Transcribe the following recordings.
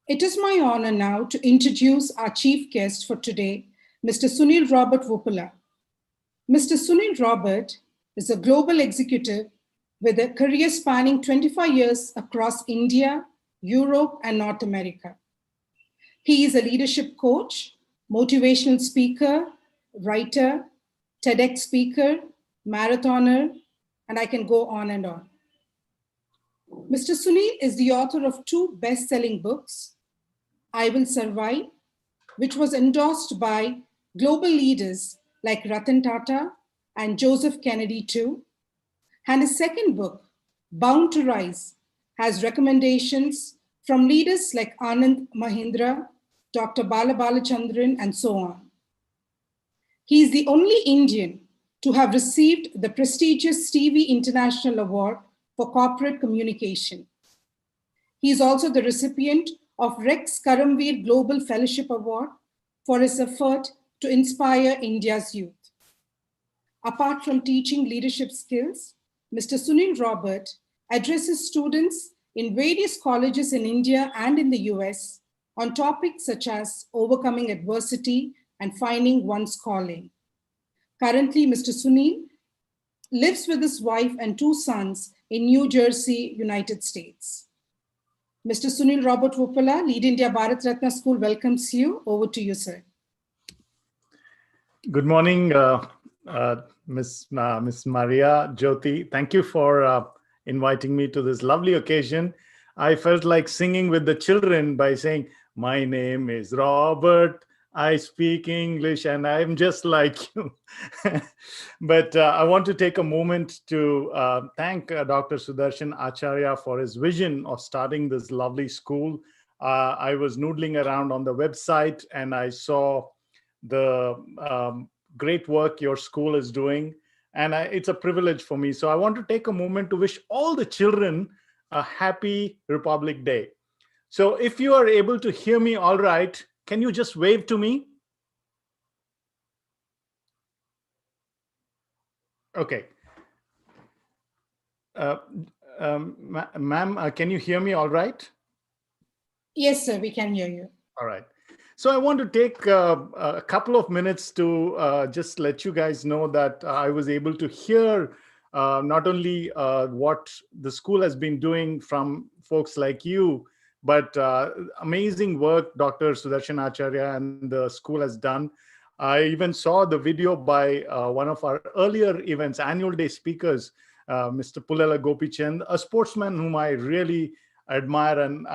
It is my honor now to introduce our chief guest for today, Mr. Sunil Robert Vupula. Mr. Sunil Robert is a global executive with a career spanning 25 years across India, Europe, and North America. He is a leadership coach, motivational speaker, writer, TEDx speaker, marathoner, and I can go on and on. Mr. Sunil is the author of two best-selling books, I Will Survive, which was endorsed by global leaders like Ratan Tata and Joseph Kennedy too. And his second book, Bound to Rise, has recommendations from leaders like Anand Mahindra, Dr. Bala Balachandran, and so on. He is the only Indian to have received the prestigious Stevie International Award for Corporate Communication. He is also the recipient of Rex Karamveer Global Fellowship Award for his effort to inspire India's youth. Apart from teaching leadership skills, Mr. Sunil Robert addresses students in various colleges in India and in the US on topics such as overcoming adversity and finding one's calling. Currently, Mr. Sunil lives with his wife and two sons in New Jersey, United States. Mr. Sunil Robert Vupula, Lead India Bharat Ratna School welcomes you. Over to you, sir. Good morning, Miss Maria Jyoti. Thank you for inviting me to this lovely occasion. I felt like singing with the children by saying, "My name is Robert. I speak English, and I'm just like you." But I want to take a moment to thank Dr. Sudarshan Acharya for his vision of starting this lovely school. I was noodling around on the website and I saw the great work your school is doing. And it's a privilege for me. So I want to take a moment to wish all the children a happy Republic Day. So if you are able to hear me all right, can you just wave to me? Okay. Ma'am, can you hear me all right? Yes, sir, we can hear you. All right. So I want to take a couple of minutes to just let you guys know that I was able to hear not only what the school has been doing from folks like you, but amazing work Dr. Sudarshan Acharya and the school has done. I even saw the video by one of our earlier events, annual day speakers, Mr. Pulela Gopichand, a sportsman whom I really admire and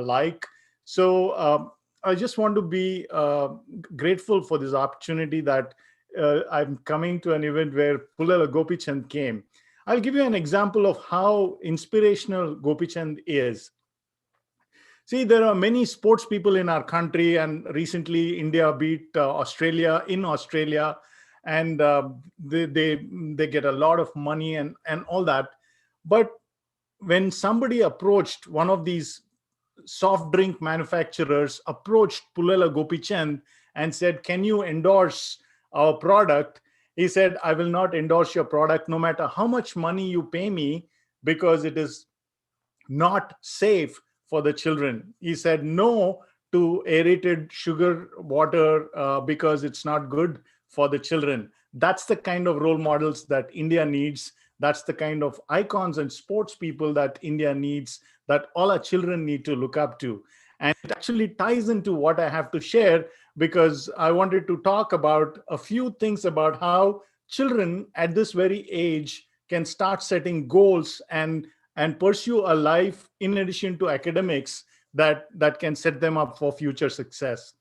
like. So I just want to be grateful for this opportunity that I'm coming to an event where Pulela Gopichand came. I'll give you an example of how inspirational Gopichand is. See, there are many sports people in our country, and recently India beat Australia in Australia, and they get a lot of money and all that. But when somebody approached one of these soft drink manufacturers, approached Pulela Gopichand and said, "Can you endorse our product?" He said, "I will not endorse your product no matter how much money you pay me, because it is not safe for the children." He said no to aerated sugar water because it's not good for the children. That's the kind of role models that India needs. That's the kind of icons and sports people that India needs, that all our children need to look up to. And it actually ties into what I have to share, because I wanted to talk about a few things about how children at this very age can start setting goals and pursue a life in addition to academics that can set them up for future success.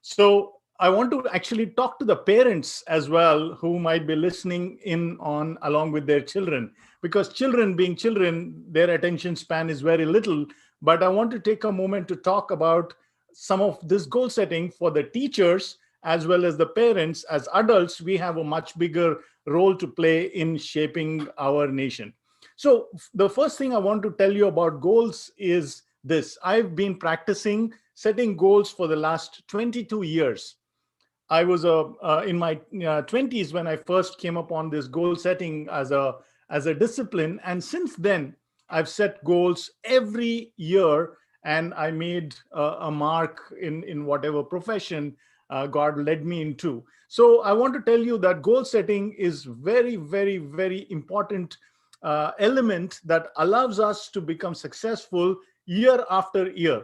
So I want to actually talk to the parents as well, who might be listening in on along with their children, because children being children, their attention span is very little. But I want to take a moment to talk about some of this goal setting for the teachers as well as the parents. As adults, we have a much bigger role to play in shaping our nation. So the first thing I want to tell you about goals is this. I've been practicing setting goals for the last 22 years. I was in my 20s when I first came upon this goal setting as a discipline. And since then, I've set goals every year. and I made a mark in whatever profession God led me into. So I want to tell you that goal setting is very, very, very important element that allows us to become successful year after year.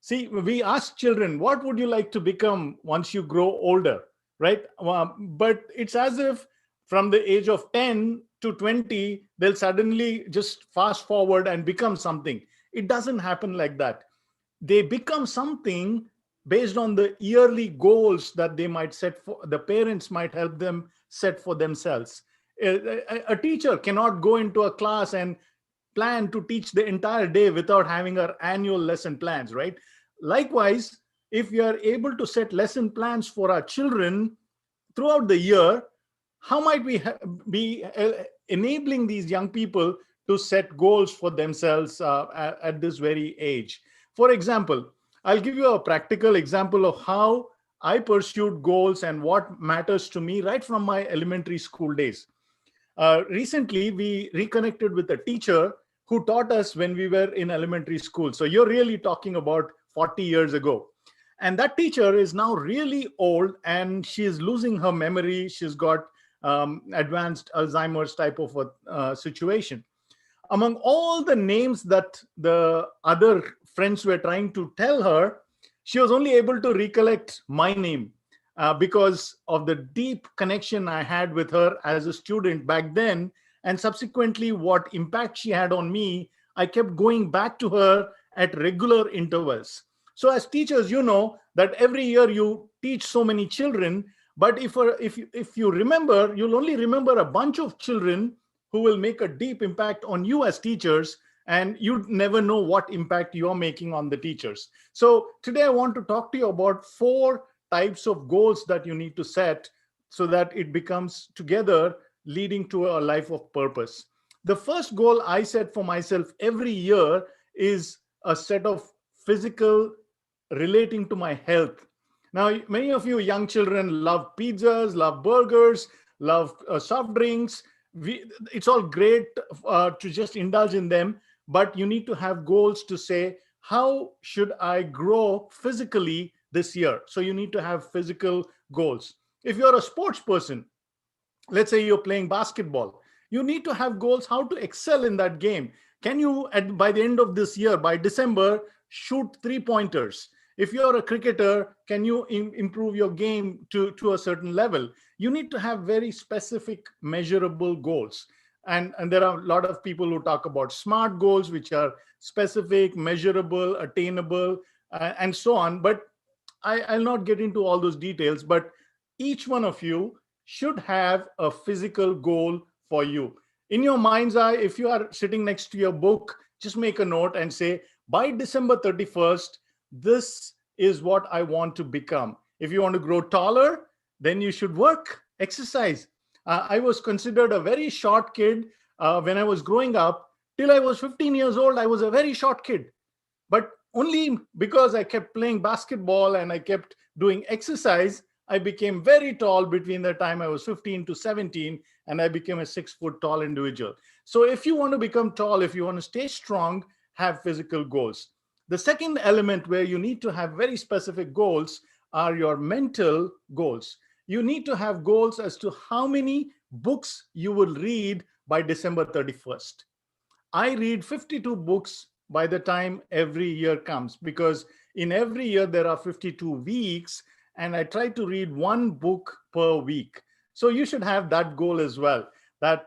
See, we ask children, what would you like to become once you grow older, right? But it's as if from the age of 10 to 20, they'll suddenly just fast forward and become something. It doesn't happen like that. They become something based on the yearly goals that they might set for, the parents might help them set for themselves. A teacher cannot go into a class and plan to teach the entire day without having our annual lesson plans, right? Likewise, if we are able to set lesson plans for our children throughout the year, how might we be enabling these young people to set goals for themselves at this very age? For example, I'll give you a practical example of how I pursued goals and what matters to me right from my elementary school days. Recently, we reconnected with a teacher who taught us when we were in elementary school. So you're really talking about 40 years ago. And that teacher is now really old and she is losing her memory. She's got advanced Alzheimer's type of a situation. Among all the names that the other friends were trying to tell her, she was only able to recollect my name because of the deep connection I had with her as a student back then, and subsequently what impact she had on me. I kept going back to her at regular intervals. So as teachers, you know that every year you teach so many children, but if you remember, you'll only remember a bunch of children who will make a deep impact on you as teachers, and you never know what impact you're making on the teachers. So today I want to talk to you about 4 types of goals that you need to set so that it becomes together leading to a life of purpose. The first goal I set for myself every year is a set of physical relating to my health. Now, many of you young children love pizzas, love burgers, love soft drinks. It's all great to just indulge in them, but you need to have goals to say, how should I grow physically this year? So you need to have physical goals. If you're a sports person, let's say you're playing basketball, you need to have goals how to excel in that game. Can you by the end of this year, by December, shoot 3 pointers? If you're a cricketer, can you improve your game to a certain level? You need to have very specific measurable goals. And there are a lot of people who talk about smart goals, which are specific, measurable, attainable, and so on. But I'll not get into all those details, but each one of you should have a physical goal for you. In your mind's eye, if you are sitting next to your book, just make a note and say, by December 31st, this is what I want to become. If you want to grow taller, then you should work, exercise. I was considered a very short kid when I was growing up. Till I was 15 years old, I was a very short kid. But only because I kept playing basketball and I kept doing exercise, I became very tall between the time I was 15 to 17, and I became a 6 foot tall individual. So if you want to become tall, if you want to stay strong, have physical goals. The second element where you need to have very specific goals are your mental goals. You need to have goals as to how many books you will read by December 31st. I read 52 books by the time every year comes, because in every year there are 52 weeks, and I try to read 1 book per week. So you should have that goal as well. That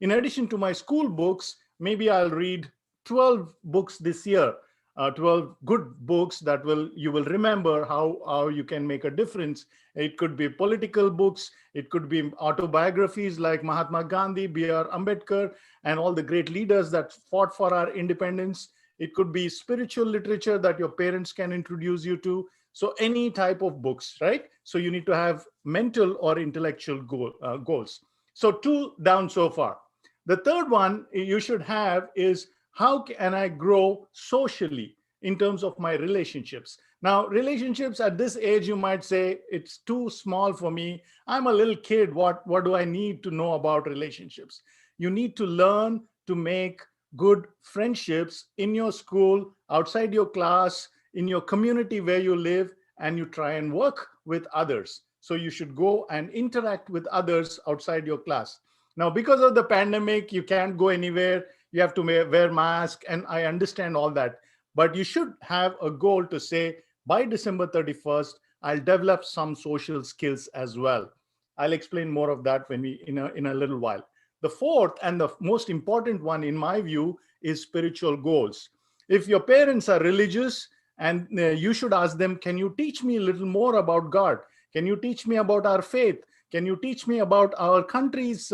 in addition to my school books, maybe I'll read 12 books this year, 12 good books that you will remember how you can make a difference. It could be political books, it could be autobiographies like Mahatma Gandhi, B.R. Ambedkar, and all the great leaders that fought for our independence. It could be spiritual literature that your parents can introduce you to. So any type of books, right? So you need to have mental or intellectual goals. So 2 down so far. The third one you should have is, how can I grow socially in terms of my relationships? Now, relationships at this age, you might say, it's too small for me. I'm a little kid. What do I need to know about relationships? You need to learn to make good friendships in your school outside your class, in your community where you live, and you try and work with others. So you should go and interact with others outside your class. Now, because of the pandemic, you can't go anywhere. You have to wear mask, and I understand all that. But you should have a goal to say, by December 31st, I'll develop some social skills as well. I'll explain more of that when we in a little while. The fourth and the most important one, in my view, is spiritual goals. If your parents are religious, and you should ask them, can you teach me a little more about God? Can you teach me about our faith? Can you teach me about our country's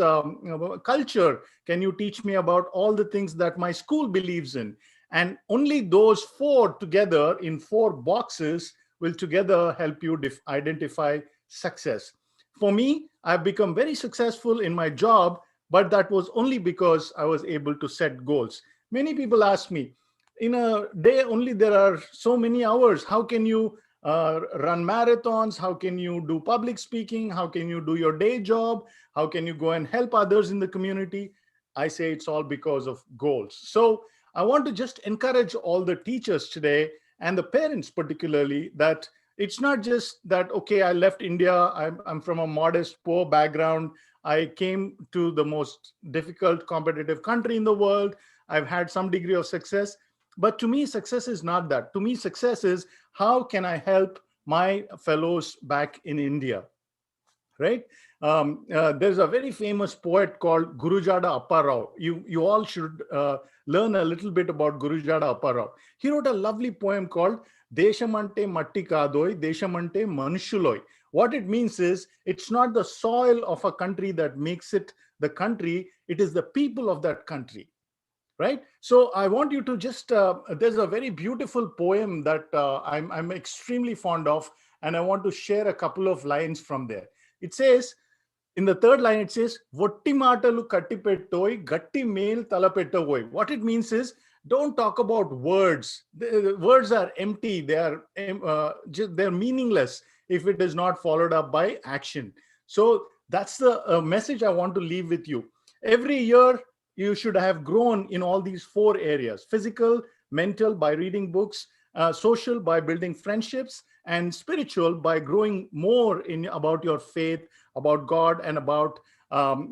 culture? Can you teach me about all the things that my school believes in? And only those four together in four boxes will together help you identify success. For me, I've become very successful in my job, but that was only because I was able to set goals. Many people ask me, in a day only there are so many hours. How can you run marathons? How can you do public speaking? How can you do your day job? How can you go and help others in the community? I say it's all because of goals. So I want to just encourage all the teachers today, and the parents particularly, that it's not just that, okay, I left India, I'm from a modest, poor background, I came to the most difficult competitive country in the world, I've had some degree of success. But to me, success is not that. To me, success is, how can I help my fellows back in India? Right? There's a very famous poet called Gurujada Apparao. You all should learn a little bit about Gurujada Apparao. He wrote a lovely poem called Deshamante Matti Kadoi, Deshamante Manshuloi. What it means is, it's not the soil of a country that makes it the country, it is the people of that country. Right? So I want you to just, there's a very beautiful poem that I'm extremely fond of, and I want to share a couple of lines from there. It says, in the third line, it says, Votti matalu kattipettoi, gatti mail talapettavoi. What it means is, don't talk about words. The words are empty. They're meaningless if it is not followed up by action. So that's the message I want to leave with you. Every year, you should have grown in all these four areas: physical, mental by reading books, social by building friendships, and spiritual by growing more in about your faith, about God, and about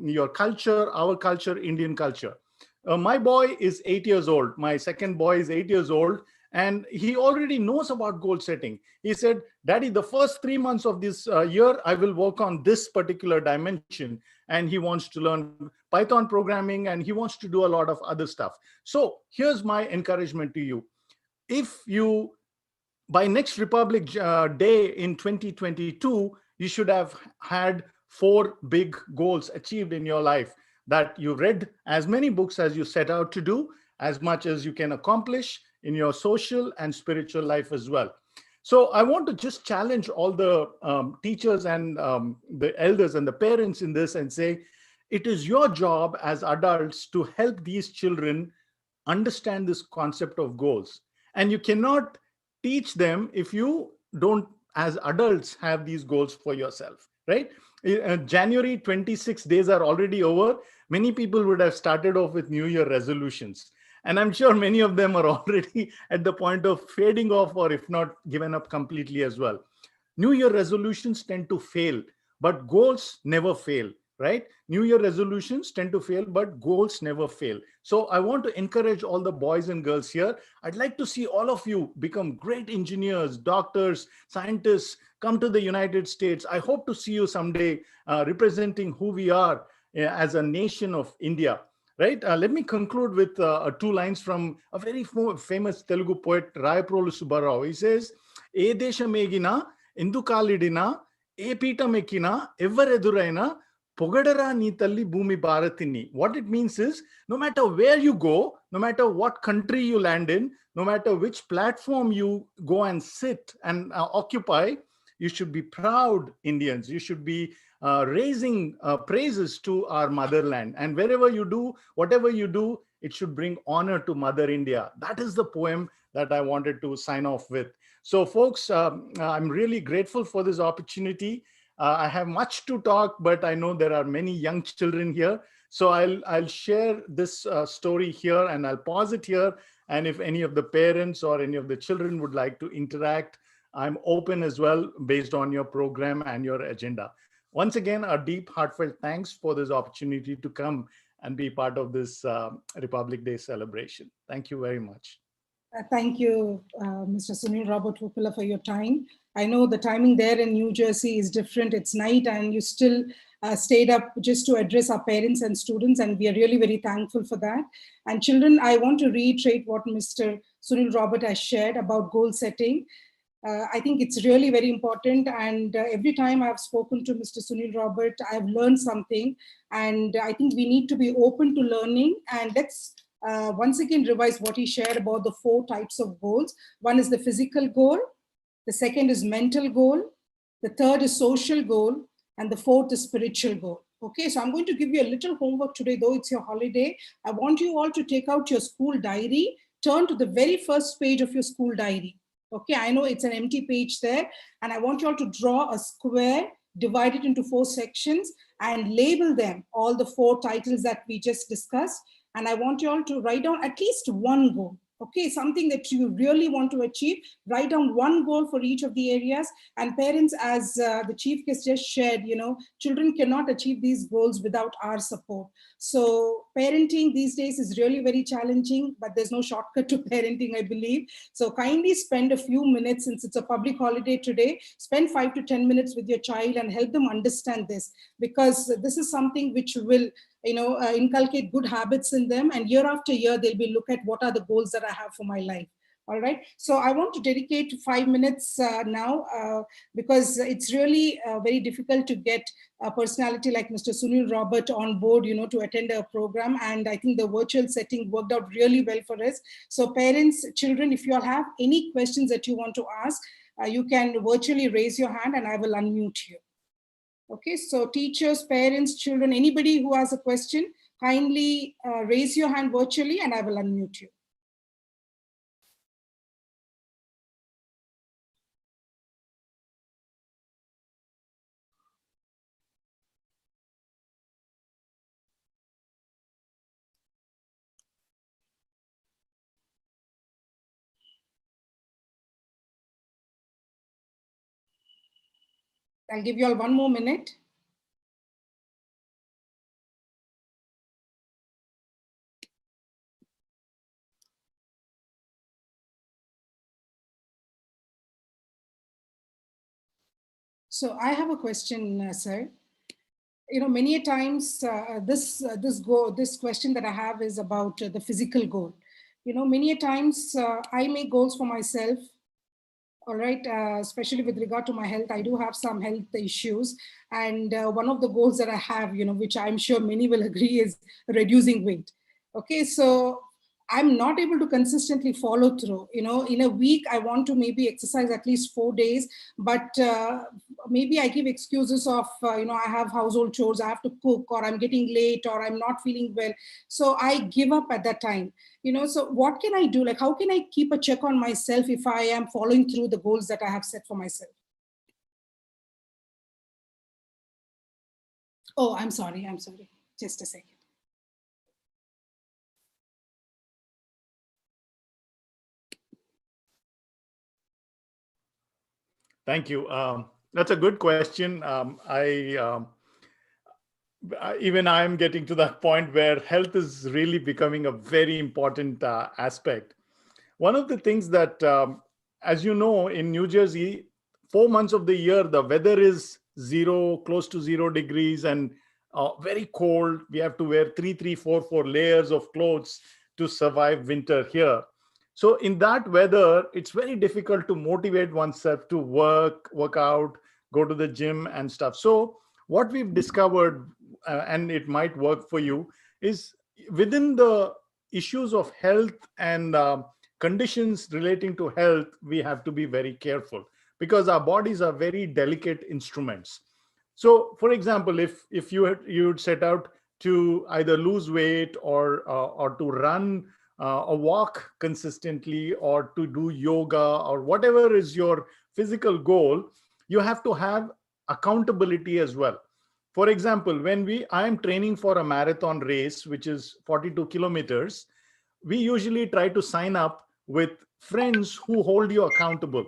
your culture, our culture, Indian culture. My boy is 8 years old. My second boy is 8 years old, and he already knows about goal setting. He said, Daddy, the first 3 months of this year, I will work on this particular dimension. And he wants to learn Python programming, and he wants to do a lot of other stuff. So here's my encouragement to you. If you, by next Republic Day in 2022, you should have had 4 big goals achieved in your life, that you read as many books as you set out to do, as much as you can accomplish in your social and spiritual life as well. So I want to just challenge all the teachers and the elders and the parents in this, and say, it is your job as adults to help these children understand this concept of goals. And you cannot teach them if you don't, as adults, have these goals for yourself, right? January 26 days are already over. Many people would have started off with New Year resolutions. And I'm sure many of them are already at the point of fading off, or if not, given up completely as well. New Year resolutions tend to fail, but goals never fail, right? New Year resolutions tend to fail, but goals never fail. So I want to encourage all the boys and girls here. I'd like to see all of you become great engineers, doctors, scientists, come to the United States. I hope to see you someday representing who we are as a nation of India. Right? Let me conclude with 2 lines from a very famous Telugu poet, Rayaprolu Subbarao. He says, E deshamegina, endukalidina, e peetamekina, evereduraina, pogadara ni talli bhumi bharatini. What it means is, no matter where you go, no matter what country you land in, no matter which platform you go and sit and occupy, you should be proud Indians. You should be raising praises to our motherland. And wherever you do, whatever you do, it should bring honor to Mother India. That is the poem that I wanted to sign off with. So folks, I'm really grateful for this opportunity. I have much to talk, but I know there are many young children here. So I'll share this story here, and I'll pause it here. And if any of the parents or any of the children would like to interact, I'm open as well based on your program and your agenda. Once again, a deep, heartfelt thanks for this opportunity to come and be part of this Republic Day celebration. Thank you very much. Thank you, Mr. Sunil Robert Vupula, for your time. I know the timing there in New Jersey is different. It's night, and you still stayed up just to address our parents and students, and we are really very thankful for that. And children, I want to reiterate what Mr. Sunil Robert has shared about goal setting. I think it's really very important. And every time I've spoken to Mr. Sunil Robert, I've learned something. And I think we need to be open to learning. And let's once again revise what he shared about the 4 types of goals. One is the physical goal. The second is mental goal. The third is social goal. And the fourth is spiritual goal. Okay, so I'm going to give you a little homework today, though it's your holiday. I want you all to take out your school diary, turn to the very first page of your school diary. Okay, I know it's an empty page there, and I want you all to draw a square, divide it into 4 sections, and label them, all the 4 titles that we just discussed. And I want you all to write down at least one goal. Okay, something that you really want to achieve. Write down one goal for each of the areas. And parents, as the chief guest just shared, children cannot achieve these goals without our support. So parenting these days is really very challenging, but there's no shortcut to parenting, I believe. So kindly spend a few minutes, since it's a public holiday today, spend 5 to 10 minutes with your child and help them understand this, because this is something which will inculcate good habits in them, and year after year they'll be look at what are the goals that I have for my life. All right, so I want to dedicate 5 minutes now, because it's really very difficult to get a personality like Mr. Sunil Robert on board, to attend a program, and I think the virtual setting worked out really well for us. So parents, children, if you all have any questions that you want to ask, you can virtually raise your hand and I will unmute you. Okay, so teachers, parents, children, anybody who has a question, kindly raise your hand virtually and I will unmute you. I'll give you all 1 more minute. So I have a question, sir. Many a times this question that I have is about the physical goal. Many a times I make goals for myself. All right, especially with regard to my health, I do have some health issues. And one of the goals that I have, which I'm sure many will agree, is reducing weight. Okay, so I'm not able to consistently follow through. In a week, I want to maybe exercise at least 4 days, but maybe I give excuses of, I have household chores, I have to cook, or I'm getting late, or I'm not feeling well. So I give up at that time. So what can I do? Like, how can I keep a check on myself if I am following through the goals that I have set for myself? Oh, I'm sorry. Just a second. Thank you. That's a good question. Even I'm getting to that point where health is really becoming a very important aspect. One of the things that, as you know, in New Jersey, 4 months of the year, the weather is close to 0 degrees, and very cold. We have to wear 4 layers of clothes to survive winter here. So in that weather, it's very difficult to motivate oneself to work out, go to the gym and stuff. So what we've discovered, and it might work for you, is within the issues of health and conditions relating to health, we have to be very careful, because our bodies are very delicate instruments. So for example, if you'd set out to either lose weight or to run a walk consistently, or to do yoga, or whatever is your physical goal, you have to have accountability as well. For example, when I am training for a marathon race, which is 42 kilometers, we usually try to sign up with friends who hold you accountable.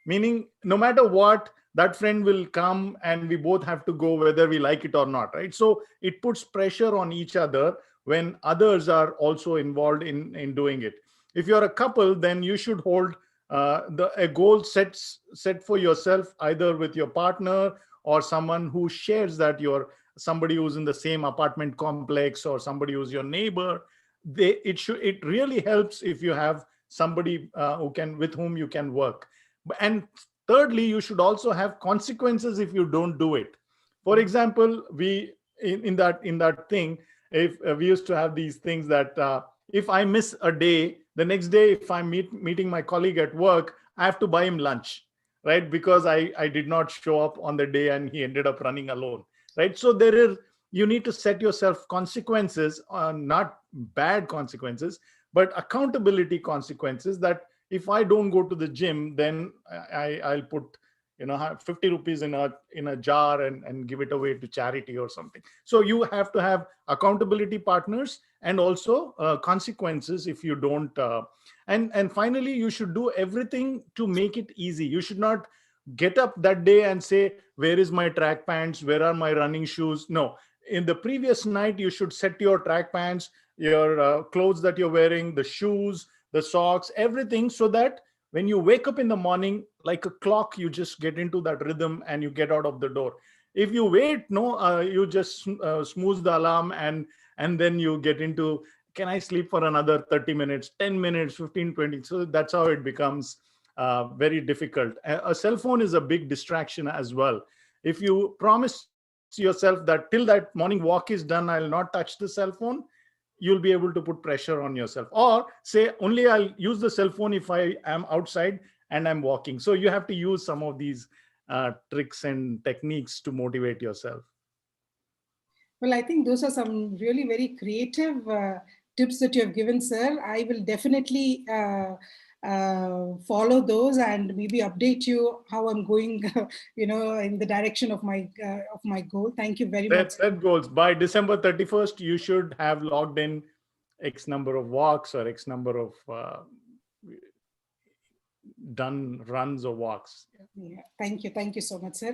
Meaning, no matter what, that friend will come and we both have to go whether we like it or not, right? So it puts pressure on each other when others are also involved in doing it. If you're a couple, then you should hold a goal set for yourself, either with your partner or someone who shares that, you're somebody who's in the same apartment complex or somebody who's your neighbor. It really helps if you have somebody with whom you can work. And thirdly, you should also have consequences if you don't do it. For example, we in that thing, if we used to have these things that if I miss a day, the next day, if I'm meeting my colleague at work, I have to buy him lunch, right? Because I did not show up on the day and he ended up running alone, right? So you need to set yourself consequences, not bad consequences, but accountability consequences, that if I don't go to the gym, then I'll put 50 rupees in a jar and give it away to charity or something. So you have to have accountability partners and also consequences if you don't. And finally, you should do everything to make it easy. You should not get up that day and say, where is my track pants, where are my running shoes? No, in the previous night you should set your track pants, your clothes that you're wearing, the shoes, the socks, everything, so that when you wake up in the morning, like a clock, you just get into that rhythm and you get out of the door. If you wait, no, you just snooze the alarm, and then you get into, can I sleep for another 30 minutes, 10 minutes, 15, 20? So that's how it becomes very difficult. A cell phone is a big distraction as well. If you promise yourself that till that morning walk is done, I'll not touch the cell phone, you'll be able to put pressure on yourself. Or say, only I'll use the cell phone if I am outside and I'm walking. So you have to use some of these tricks and techniques to motivate yourself. Well, I think those are some really very creative tips that you have given, sir. I will definitely follow those and maybe update you how I'm going, in the direction of my goal. Thank you very much. Set goals. By December 31st, you should have logged in X number of walks or X number of done runs or walks. Yeah. Thank you. Thank you so much, sir.